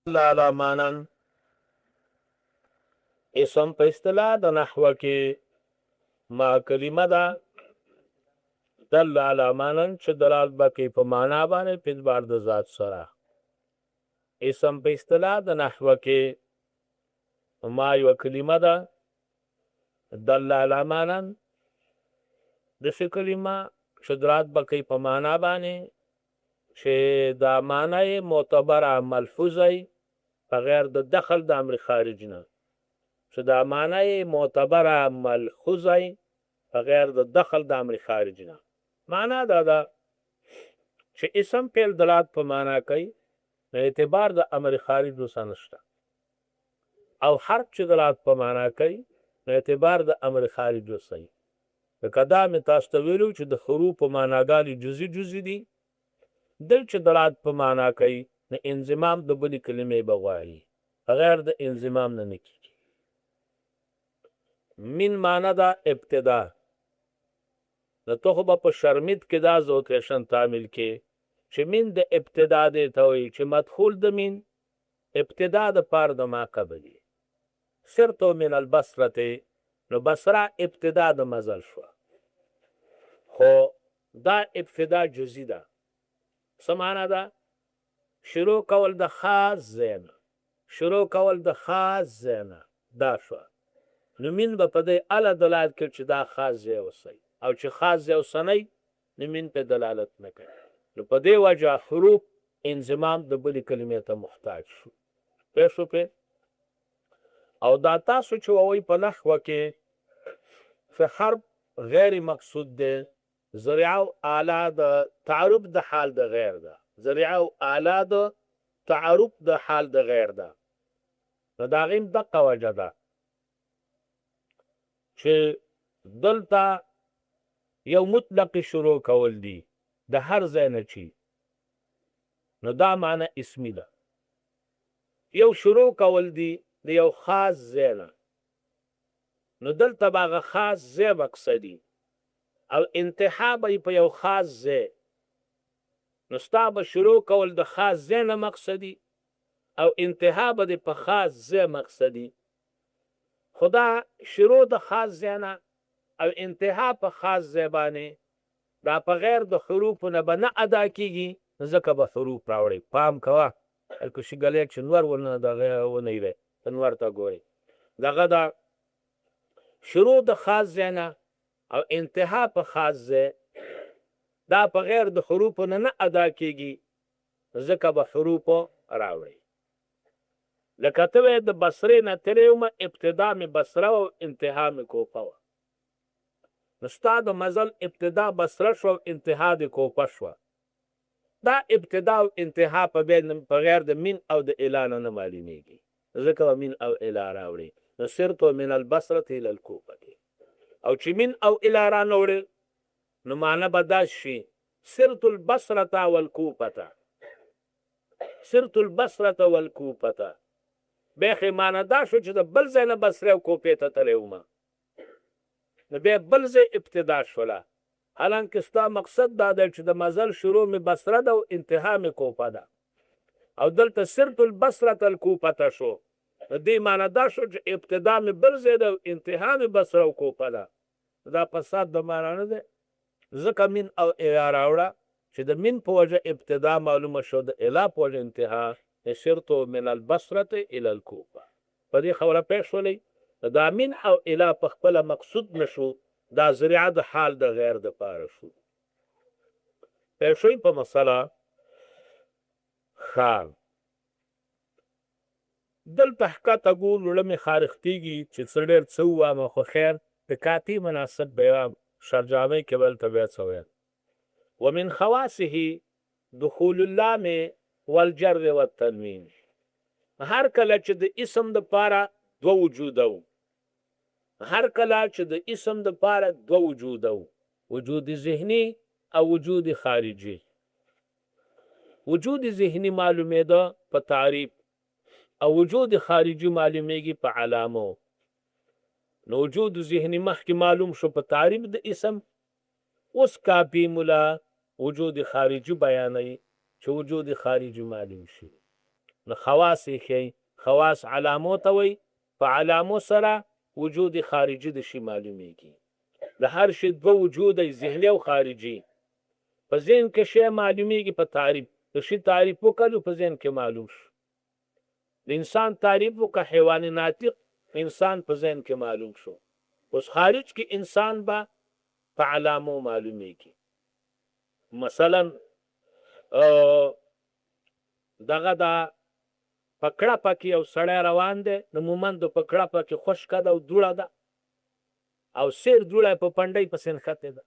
علی مانن اسم په اصطلاح د نحوه کې ما کلمه ده دل علی مانن چې دلالت بکې په معنا باندې په اعتبار د ذات سره. اسم په اصطلاح د نحوه کې ما یو کلمه ده دل علی مانن داسې کلمه چې دلالت بکې په معنا باندې چې دا معنی معتبره ملفوظه بغیر د دخل د امر خارج نه، چې دا معنی معتبره ملحوظه بغیر د دخل د امر خارج نه. معنا دا ده چې اسم فعل دلالت په معنا کوي نو اعتبار د امر خارج ورسره نشته، او حرف چې دلالت په معنا کوي نو اعتبار د امر خارج ورسره. لکه دا مې تاسو ته ویلو چې د حروف په معناګانې جزئي جزئي دي، دل چې دلالت په معنا کوي نو انضمام د بلې کلمې به غواړي، بغیر د انضمام نه نه کېږي. من معنا ده ابتدا، نو ته خو به په شرمید کې دا زوکیشن تعمیل کې چې من د ابتدا دی ته وایي چې مدخول د من ابتدا د پار د ما قبلي. سرتو من البصرة نو بصره ابتدا د مزل شوه، خو دا ابتدا جزئی ده. څه معنا ده؟ شروع کول د خاص ځای نه، شروع کول د خاص ځای نه دا شوه. نو من به په دې اله دلالت کوي چې دا خاص ځای اوسئ، او چې خاص ځای اوسنئ نو من په دلالت نه کوي. نو په دې وجه حروف انضمام د بلې کلمې ته محتاج شو. پوه شو پرې؟ او دا تاسو چې وایئ په نحوه کې فی حرف غیر مقصود دی، ذریعه او اله د تعارف د حال د غیر ده، ذریعه او اله د تعارف د حال د غیر ده. نو د هغې هم دقه وجه ده چې دلته یو مطلق شروع کول دي د هر ځای نه چی، نو دا معنی اسمی ده. یو شروع کول دي د یو خاص ځای نه، نو دلته به هغه خاص ځای مقصدي، او انتها به په یو خاص ځای، نو ستا به شروع کول د خاص ځای نه مقصدي او انتها به د په خاص ځای مقصدي. خدا شروع د خاص ځای نه او انتها په خاص ځای باندې دا په غیر د حروفو نه به نه ادا کېږي، نو ځکه به حروف راوړئ. پام کوه هلکه شګلیک چې نور ونه دغه ونه وی نور ته ګورئ، دغه دا شروع د خاص ځای نه او انتها په خاص ځای دا په غیر د حروفو نه نه ادا کېږي، ځکه به حروفو راوړئ. لکه ته وایې د بصرې نه تېری ومه، ابتدا مې بصره او انتها مې کوفه وه، نو ستا د مزل ابتدا بصره شوه او انتها د کوفه شوه. دا ابتدا او انتها په غیر د من او د اله نه نه معلومېږي، ځکه به من او اله راوړي. نو سرتو من البصرة الی الکوفة، او چې من او اله را نه وړې نو معنی به داسې شي سرت البصرة والکوفة، سرت البصرة والکوفة. بیا خې معنی دا شو چې د بل ځای نه بصرې او کوفې ته تللی ومه، نو بیا بل ځای ابتدا شوله، حالانکه ستا مقصد دا دی چې د مزل شروع مې بصره ده او انتها مې کوفه ده، او دلته سرت البصرة الکوفة شو، نو دې معنی دا شو چې ابتدا مې بل ځای ده او انتها مې بصره او کوفه ده. دا فساد د معنا نه دی، ځکه من او اله راوړه چې د من په وجه ابتدا معلومه شو، د اله په وجه انتها. سرتو من البصرة الی الکوفة. په دې خبره پوه شولئ؟ دا من او اله په خپله مقصود نشو، دا ذریعه د حال د غیر دپاره شو. پوه شوئ په مسله؟ ښه، دلته ښکته ګور زړه مې خارښتېږي چې څه ډېر څه ووامه، خو خیر د کاپي مناسب بیان شرجامۍ کې به هلته بیا څه ویل. ومن خواصه دخول اللام والجر والتنوین. هر کله چې د اسم دپاره دوه وجوده و، هر کله چې د اسم دپاره دوه وجوده و، وجود ذهني او وجود خارجي. وجود ذهني معلومېده په تعریف او وجود خارجي معلومېږي په علامو. نو وجود ذهني مخکې معلوم شو په تعریف د اسم، اوس کاپي ملا وجود خارجي بیانوي چې وجود خارجي معلوم شي. نو خواص یې ښیي. خواص علامو ته وایي. په علامو سره وجود خارجي د شي معلومیږي. د هر شي دوه وجود ذهني او خارجي. په ذهن کې شی معلومیږي په تعریف. د شي تعریف وکړو په ذهن کې معلوم شو. د انسان تعریف وکړه حیوان ناطق انسان په ذهن کې معلوم شو. اوس خارج کې انسان به په علامو معلومیږي. مثلا دغه دا پکړه پکې یو سړی روان دی د مومند په کړه پکې خوشکه ده او دوړه ده او سیر دوړه په پنډۍ پسې نښتې ده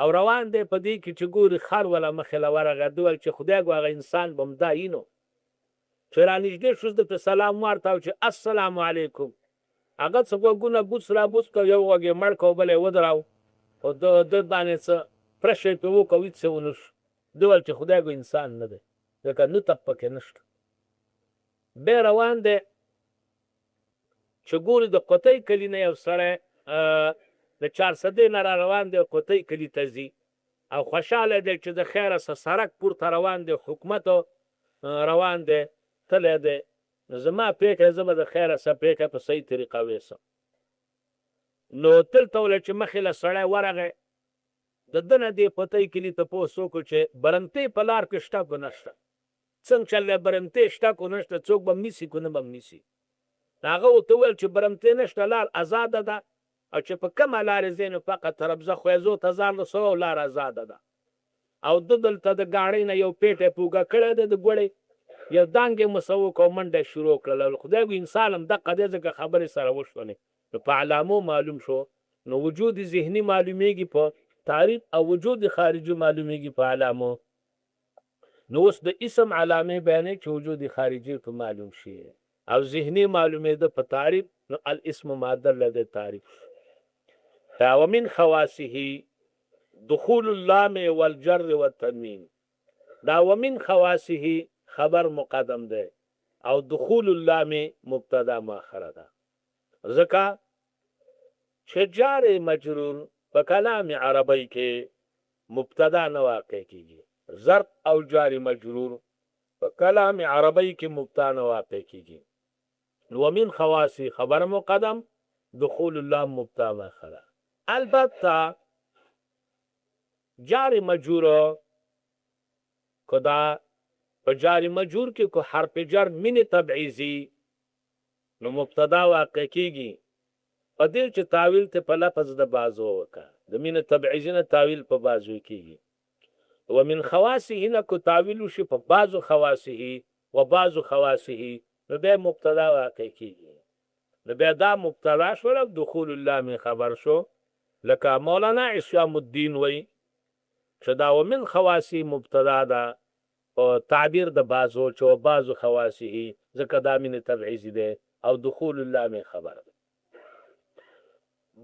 او روان دی په دې کې چې ګوري خر ولا مخې له ورغه دوی چې خدای ګو هغه انسان به همدا یي نو چې رانږدې شو ده ته سلام ورته او چې السلام علیکم هغه څه غوږونه بوڅ را بوڅ کړ یو غوږ یې مړ کړ بل یې ودراو او د باندې څه پرشه پې وکړ هېڅ څه ونه شو دوی ویل چې خدای ګو انسان نه دی ځکه نطق پکې نشته. بیا روان دی چې ګوري د قطۍ کلي نه یو سړی د چارسدې نه را روان دی قطۍ کلي ته ځي او خوشحاله دی چې د خیره سړک پورته روان دی حکومت روان دی تلی دی نو زما پرېکړه زه به د خیره څه پرېکړه په صحیح طریقه ویسم. نو دلته وله چې مخې له سړی ورغی د ده نه دې قطۍ کلي تپوس وکړو چې برمتې په لار کې شته که نشته څنګه چې برمتې شته که نشته څوک به نیسي که نه به نیسي. هغه ورته وویل چې برمتې نشته لار ازاده ده او چې په کومه لارې ځې نو فقط تربزه خویزو ته 1400 لار ازاده ده او ده دلته د ګاڼۍ نه یو پیټی پوګه کړی دی د ګوړې یو دانګ یې مسه وکړه او منډه یې شروع کړله. خدای ګو انسان هم دقه دی ځکه خبرې سره وشولې نو په علامو معلوم شو. نو وجود ذهني معلومیږي په تعریف او وجود خارجي معلومیږي په علامو. نو اوس د اسم علامې بیانې چې وجود خارجي په معلوم شي او ذهني معلومېده په تعریف نو الاسم مادر لدى تعریف. ومن خواصه دخول اللام والجر والتنوین. دا ومن خواصه خبر مقدم ده او دخول اللام مبتدا مؤخر ده ځکه چې جار مجرور په کلام عربی کې مبتدا نه واقع کیږي. ظرف او جار مجرور په کلام عربی کې مبتدا نه واقع کیږي. ومن خواصه خبر مقدم دخول اللام مبتدا مؤخر. البته جار مجرور کدا په جار مجرور کې کو حرف جر من تبعیضی نو مبتدا واقع کیږي په دې چې تاویل ته په لفظ د بازو وکړه د من تبعیضی نه تاویل په بازو کیږي. ومن خواصه نه کو تاویل شي په بازو خواصه و بازو خواصه نو بیا مبتدا واقع کیږي. نو بیا دا مبتدا شو دخول الله من خبر شو لکه مولانا عصام الدین وی چې دا ومن خواصه مبتدا ده او تعبیر د بازو چې بازو خواصه ځکه دا من تبعیضی ده او دخول الله من خبر ده.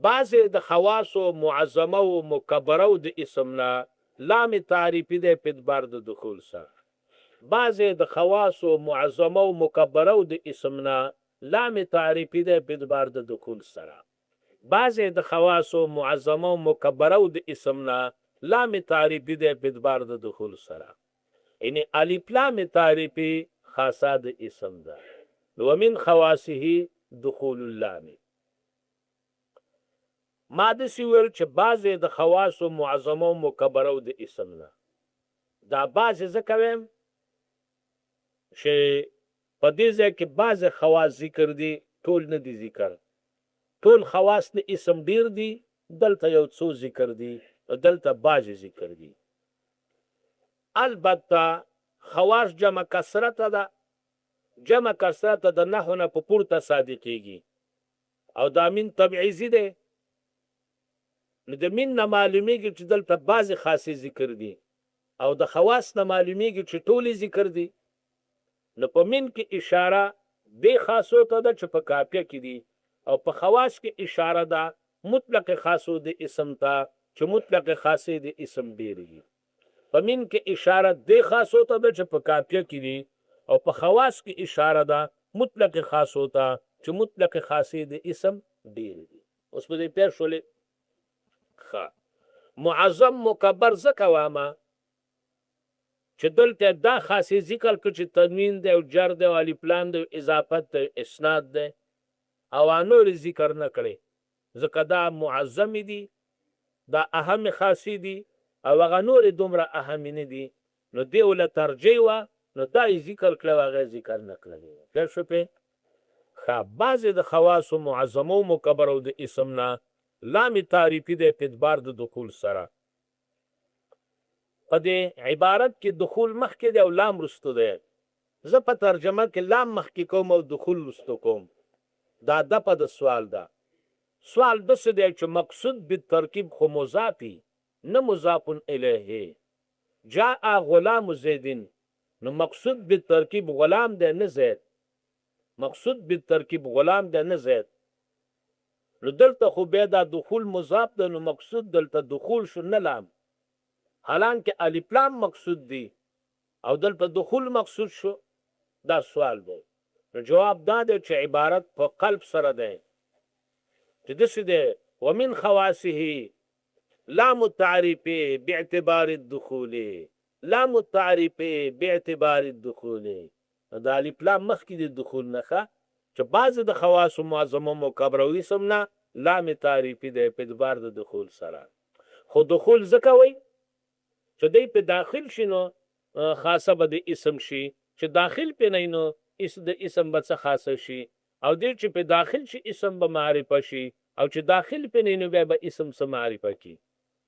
بعض د خواص معظمه او مکبره د اسمنا لام تعریفی ده په اعتبار د دخول سره. بعض د خواص معظمه او مکبره د اسمنا لام تعریفی ده په اعتبار د دخول سره. بعض د خواص معظمه او مکبره د اسمنا لام تعریفی ده په اعتبار د دخول سره. یعنی الف لام تعریفی خاصه د اسم ده. ومن خواصه دخول اللام. ما د سیول چې بعضې د خواص معظمه او مکبره د اسم نه دا بعضې زه کوم چې په دې ځای کې بعضې خواص ذکر دي ټول نه دي ذکر. ټول خواص د اسم ډیر دي دلته یو څو ذکر دي دلته بعضې ذکر دي. البته خواص جمع کثرت ده. جمع کثرت د نحو نه په پورته صادقېږي او دا من تبعیضي دی. نو د من نه معلومیږي چې دلته بعضې خاصې ذکر دي او د خواص نه معلومیږي چې ټولې ذکر دي. نو په من کې اشاره دې خاصو ته ده چې په کافیه کې دي او په خواص کې اشاره ده مطلق خاصو د اسم ته چې مطلق خاصې د اسم ډېرې دي. په من کې اشاره دې خاصو ته ده چې په کافیه کې دي او په خواص کې اشاره ده مطلق خاصو ته چې مطلق خاصې د اسم ډېرې دي. اوس په دې پیر شولې معظم مکبر ځکه وامه چې دلته دا خاصې ذکر کړ چې تنوین دی او جر دی او الف لام دی اضافت دی اسناد دی او نور ذکر نه کړي ځکه دا معظم دي دا اهم خاصې دي او هغه نور دومره اهم نه دي نو دی ول ترجیح وا نو دا ذکر کړو هغه ذکر نه کړی پوه شو په بعضې د خواص معظمو مکبرو د اسم نه لام تعریفي دی په اعتبار د دخول سره په دې عبارت کې دخول مخکې دی او لام رستو دی زه په ترجمه کې لام مخکې کوم او دخول رستو کوم دا د په د سوال ده سوال داسې دی چې مقصود بالترکیب خو مضافي نه مضاف الیه جاء غلام زیدین نو مقصود بالترکیب غلام دی نه زید مقصود بالترکیب غلام دی نه زید نو دلته خو بیا دا دخول مضاف ده نو مقصود دلته دخول شو نه لام حالانکه الف لام مقصود دی او دلته دخول مقصود شو دا سوال دی نو جواب دا دی چې عبارت په قلب سره دی چې داسې دی ومن خواصه لام التعریف باعتبار الدخول لام التعریف باعتبار الدخول دا الف لام مخکې د دخول نښه چې بعضې د خواصو معظمو مکبرو اسم نه لام تعریفي دی په اعتبار د دخول سره خو دخول ځکه وایي چې دی په داخل شي نو خاصه به د اسم شي چې داخل پې نه نو د اسم به څه خاصه شي او دی چې په داخل شي اسم به معرفه شي او چې داخل پې نه نو بیا به اسم څه معرفه کي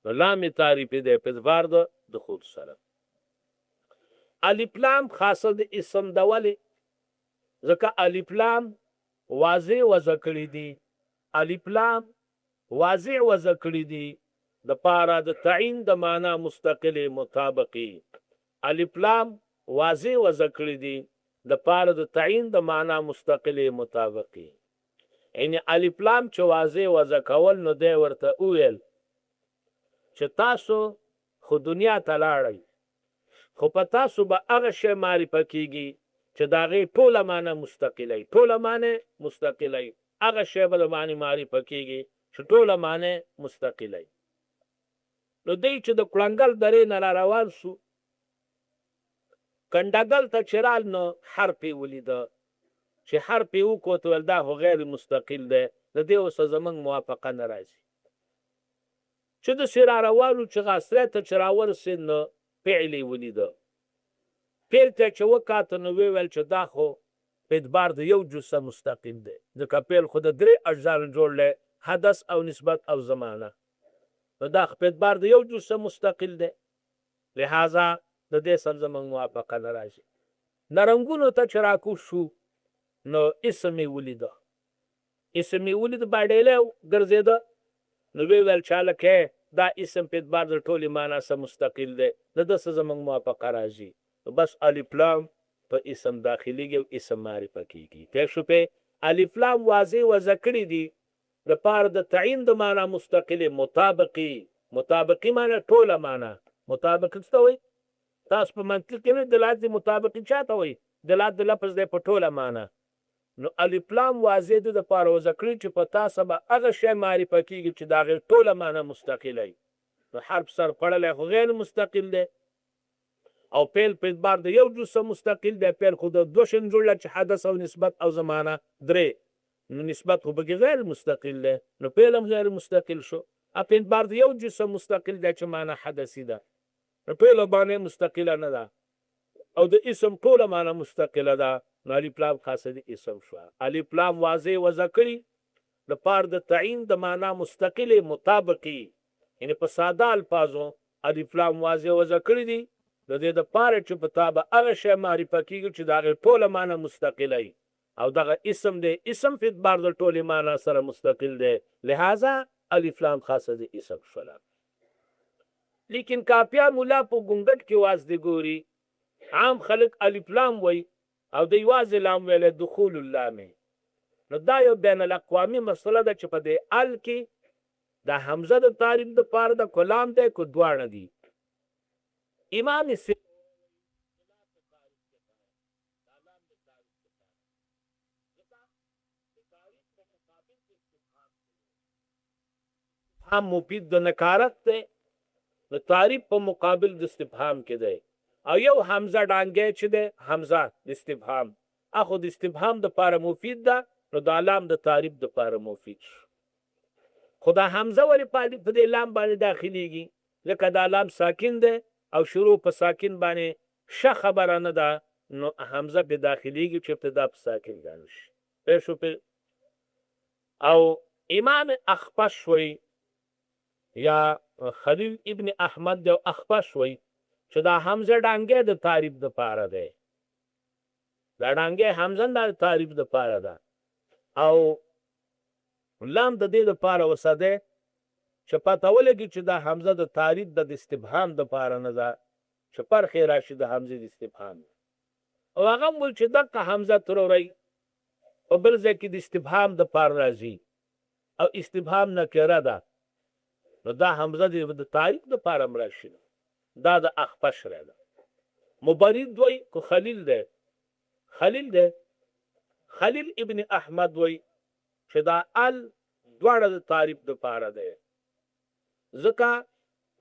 نو لام تعریفي دی په اعتبار د دخول سره الف لام خاصه د اسم د ولې ځکه الف لام واضح وضع کړي دي الف لام واضح وضع کړي دي د پاره د تعین د معنا مستقل مطابقي الف لام واضح وضع کړي دي د پاره د تعین د معنا مستقل مطابقي یعنی الف لام چې واضح وضع کول نو دی ورته وویل چې تاسو خو دنیا ته لاړئ خو په تاسو به هغه شی معرفه کیږي چې د هغې ټوله معنی مستقلی ټوله معنی مستقلی هغه شی به د معنی معرفه کیږي چې ټوله معنی مستقلی نو دی چې د کړنګل درې نه را روان سو کنډګل ته چې رال نو حرف یې ولیده چې حرف یې وکوت ویل دا خو غیر مستقل دی د دې اوسه زموږ موافقه نه راځي چې داسې را روانو چې غاسری ته چې راورسېد نو فعل یې ولیده فعل ته چې وکاته نو ویل چې دا خو په اعتبار د یو جزء مستقل دی ځکه فعل خو د درې اجزا نه جوړ دی حدث او نسبت او زمانه نو دا په اعتبار د یو جزء مستقل دی لہذا د دې سره زموږ موافقه نه راځي نرنګونو ته چې راکوز شو نو اسم یې ولیده اسم یې ولید باډیلی ګرځېده نو ویل چې هلکې دا اسم په اعتبار د ټولې معنا سره مستقل دی د ده څه زموږ موافقه راځي نو بس الف لام په اسم داخلېږي او اسم معرفه کېږي پوه شو پې الف لام واضح وضع کړي دي د پاره د تعین د معنا مستقلې مطابقي معنا ټوله معنا مطابق څه ته وایي تاسو په منطق کې نه دلالت د مطابقي چا ته وایي دلالت د لفظ دی په ټوله معنا نو الف لام واضح د پاره وضع کړي چې په تاسو به هغه شی معرفه کېږي چې د هغې ټوله معنا مستقلی نو حرف سر خوړلی خو غیر مستقل دی او فعل په اعتبار د یو جزء مستقل دی فعل خو د دوه شیانو جوړ چې حدث او نسبت او زمانه درې نو نسبت خو پکې غیر مستقل دی نو فعل هم غیر مستقل شو په اعتبار د یو جزء مستقل دی چې معنا حدثي ده نو فعل باندې مستقله نه ده او د اسم ټوله معنا مستقله ده نو الف لام خاصه د اسم شوه الف لام واضح وضع کړي د پاره د تعین د معنا مستقل مطابقي یعنی په ساده الفاظو الف لام واضح وضع کړي دي د دې دپاره چې په تا به هغه شی معرفه کېږي چې د هغې ټوله معنا مستقلی او دغه اسم دی اسم په اعتبار د ټولې معنا سره مستقل دی لہذا الف لام خاصه د اسم شوله لیکن کاپیا مولا په ګونګټ کې وازدې ګوري عام خلک الف لام وایي او د یوازې لام ویلی دخول اللامې نو دا یو بین الاقوامي مسله ده چې په دې ال کې دا حمزه د تعریف دپاره د کلام دی که دواړه دي امام هم مفید د نکارت دی د تعریف په مقابل د استفهام کې دی او یو حمزه ډانګی چې دی حمزه د استفهام اخو د استفهام دپاره مفید ده نو د لام د تعریف دپاره مفید شو خو دا حمزه ولې په دې لام باندې داخلیږي ځکه دا لام ساکن دی او شروع په ساکن باندې ښه خبره نه ده نو حمزه پې داخلیږي چې ابتدا په ساکن ګڼل شي پوه شو او امام اخفش وی یا خلیل ابن احمد دی او اخفش وی چې دا حمزه ډانګی د تعریف دپاره دی دا ډانګی حمزه د تعریف دپاره ده او لام د دې دپاره وسه دی چې پته ولګي چې دا حمزه د تعریف د استفهام دپاره نه ده چې فرق یې راشي د حمزې د استفهام او هغه هم ویل چې دقه حمزه تروری په بل ځای کې د استفهام دپاره راځي او استفهام نکره ده نو دا حمزه د تعریف دپاره هم راشي دا د اخفش را ده مبرد وی که خلیل دی خلیل ابن احمد وی چې دا ال دواړه د تعریف دپاره دی ځکه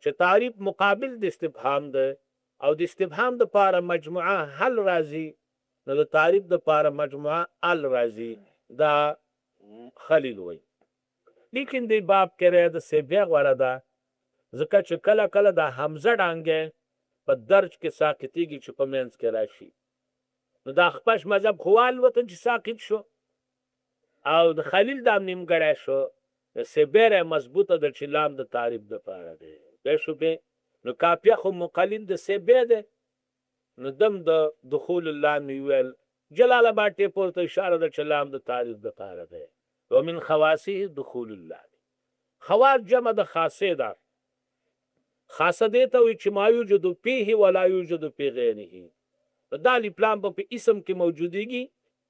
چې تعریف مقابل د استفهام دی او د استفهام دپاره مجموعه حل راځي نو د تعریف دپاره مجموعه ال راځي دا خلیل وی لیکن دی باب کې رایه د سیبیا غوره ده ځکه چې کله کله دا حمزه ډانګی په درج کې ساقطېږي چې په منځ کې راشي نو د اخفش مذهب خو والوتن چې ساقط شو او د خلیل دا نیمګړی شو د سیبیا مضبوطه ده چې لام د تعریف دپاره دی پوه شو نو کافیه خو مقلد د سیبیا دی نو دم د دخول اللام ویل جلال آباد ټیپور ته اشاره ده چې لام د تعریف دپاره دی ومن خواصه دخول اللام خواص جمع د خاصې ده خاصه دې ته وایي چې ما یوجد فیه ولا یوجد فی غیره دا الف لام په اسم کې موجودیږي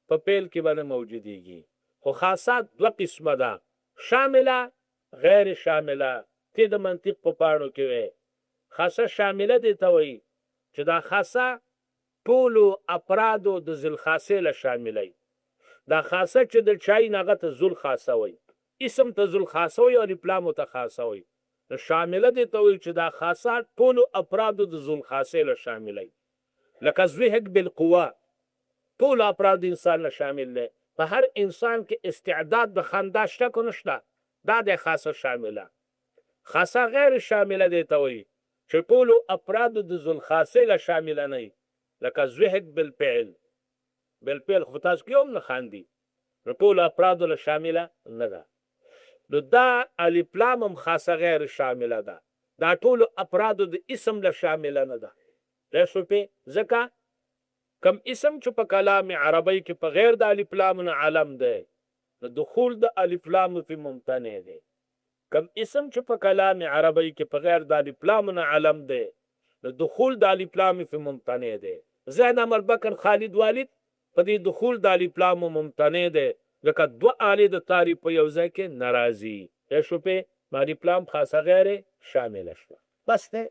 په فعل کې به نه موجودیږي خو خاصات دوه قسمه ده شامله غیر شامله ته د منطق په پاڼو کې وي خاصه شامله دې ته وایي چې دا خاصه ټولو افرادو د ذل خاصې له شاملوي دا خاصه چې د چای نه هغه ته ذل خاصه وایي اسم ته ذل خاصه وایي او الف لام ته خاصه وایي نو شامله دې ته وایي چې دا خاصه ټولو افرادو د ذل خاصې له شاملوي لکه ذهق بالقوه ټول افراد انسان له شامل دی په هر انسان کې استعداد د خندا شته که نشته دا د خاصه شامله خاصه غیر شامله دې ته وایي چې ټولو افرادو د ذل خاصې له شامله نه وي لکه ذهق بالفعل خو تاسو کې هم نه خاندي نو ټولو افرادو له شامله نه ده نو دا الف لام هم خاصه غیر شامله ده دا ټولو افرادو د اسم له شامله نه ده رسو پې ځکه کم اسم چې په کلام عربی کې په غیر د الف لام نه علم دی نو دخول د الف لام فی ممتنع دی کم اسم چې په کلام عربی کې په غیر د الف لام نه علم دی نو دخول د الف لام فی ممتنع دی زید عمر بکر خالد والد په دې دخول د الف لام ممتنع دی ځکه دوه آلې د تعریف په یو ځای کې ناراضي رسو پې الف لام خاصه غیر شامله شوه بس دی